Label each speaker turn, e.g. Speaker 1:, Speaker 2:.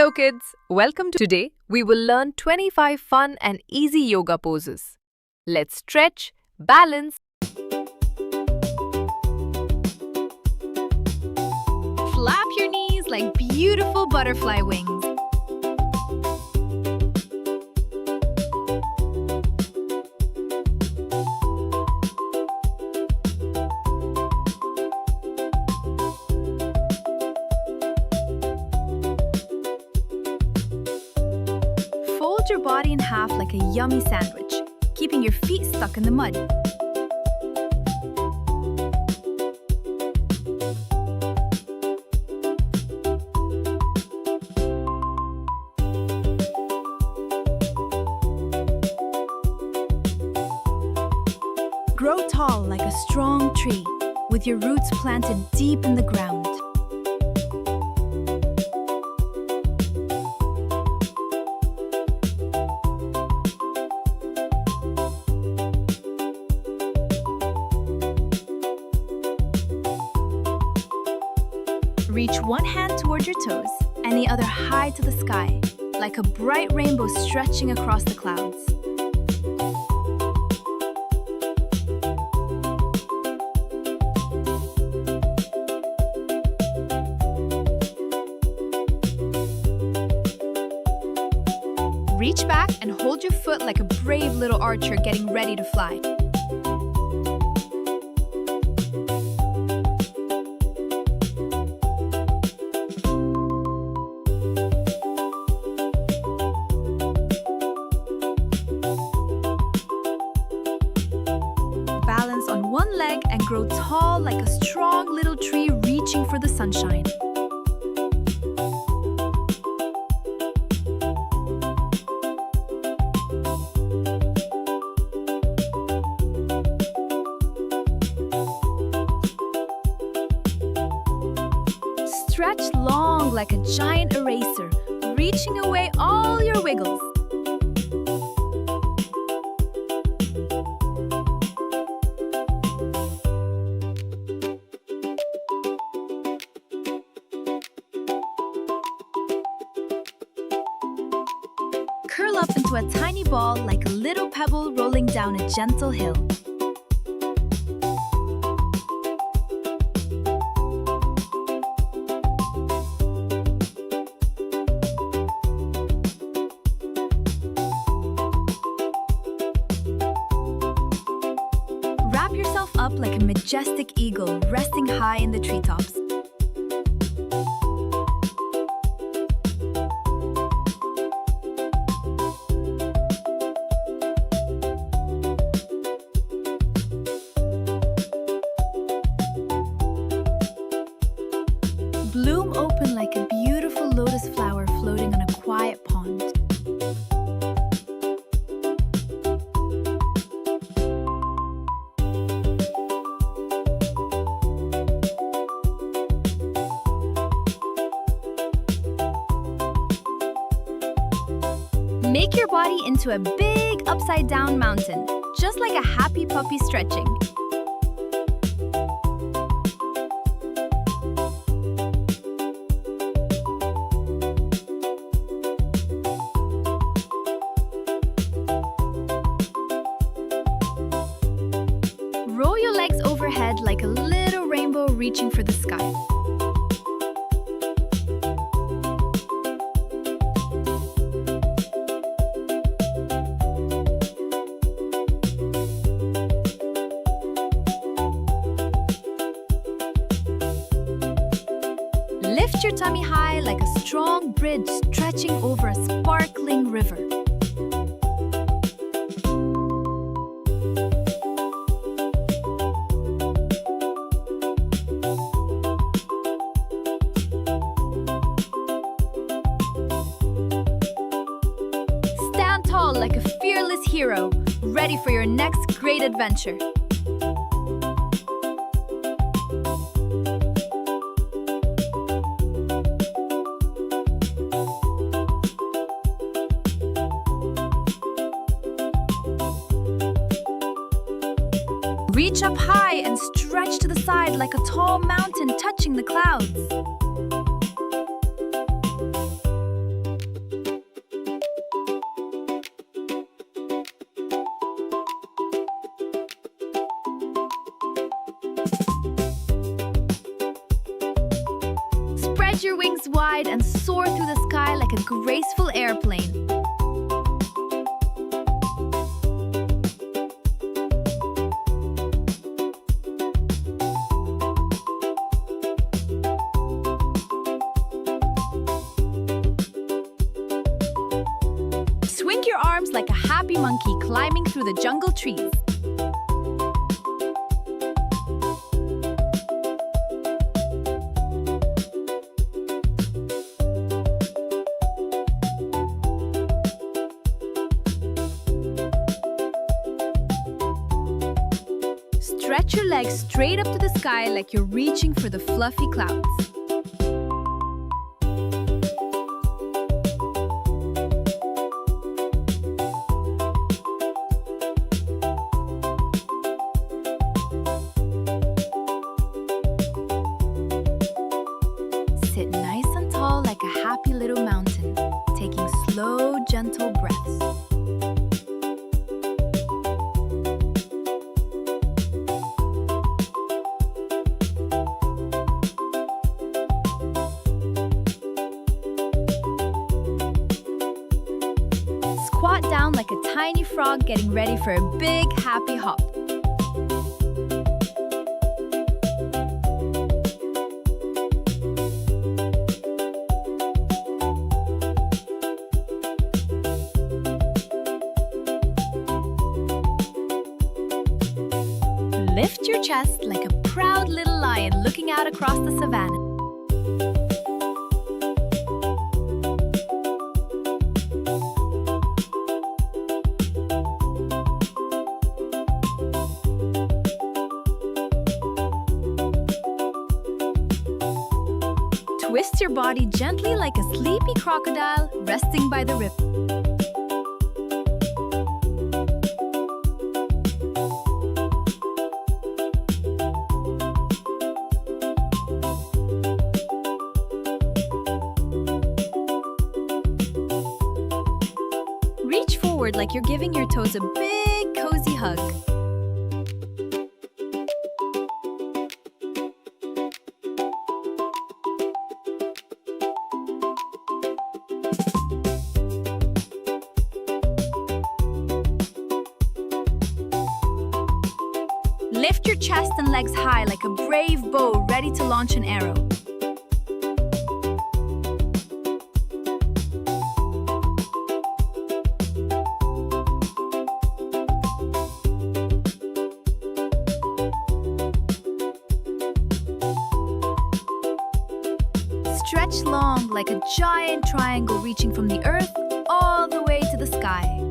Speaker 1: Hello kids, welcome to today. We will learn 25 fun and easy yoga poses. Let's stretch, balance,
Speaker 2: flap your knees like beautiful butterfly wings. Fold your body in half like a yummy sandwich, keeping your feet stuck in the mud. Grow tall like a strong tree, with your roots planted deep in the ground. Reach one hand toward your toes and the other high to the sky, like a bright rainbow stretching across the clouds. Reach back and hold your foot like a brave little archer getting ready to fly. Balance on one leg and grow tall like a strong little tree reaching for the sunshine. Stretch long like a giant eraser, reaching away all your wiggles. Curl up into a tiny ball like a little pebble rolling down a gentle hill. Wrap yourself up like a majestic eagle resting high in the treetops. Bloom open like a beautiful lotus flower floating on a quiet pond. Make your body into a big upside-down mountain, just like a happy puppy stretching. Roll your legs overhead like a little rainbow reaching for the sky. Lift your tummy high like a strong bridge stretching over a sparkling river. Stand tall like a fearless hero, ready for your next great adventure. Reach up high and stretch to the side like a tall mountain touching the clouds. Spread your wings wide and soar through the sky like a graceful airplane. Swing your arms like a happy monkey climbing through the jungle trees. Stretch your legs straight up to the sky like you're reaching for the fluffy clouds. Sit nice and tall like a happy little mountain, taking slow, gentle breaths. Squat down like a tiny frog getting ready for a big, happy hop. Lift your chest like a proud little lion looking out across the savannah. Twist your body gently like a sleepy crocodile resting by the river. Reach forward like you're giving your toes a big, cozy hug. Lift your chest and legs high like a brave bow ready to launch an arrow. Stretch long like a giant triangle reaching from the earth all the way to the sky.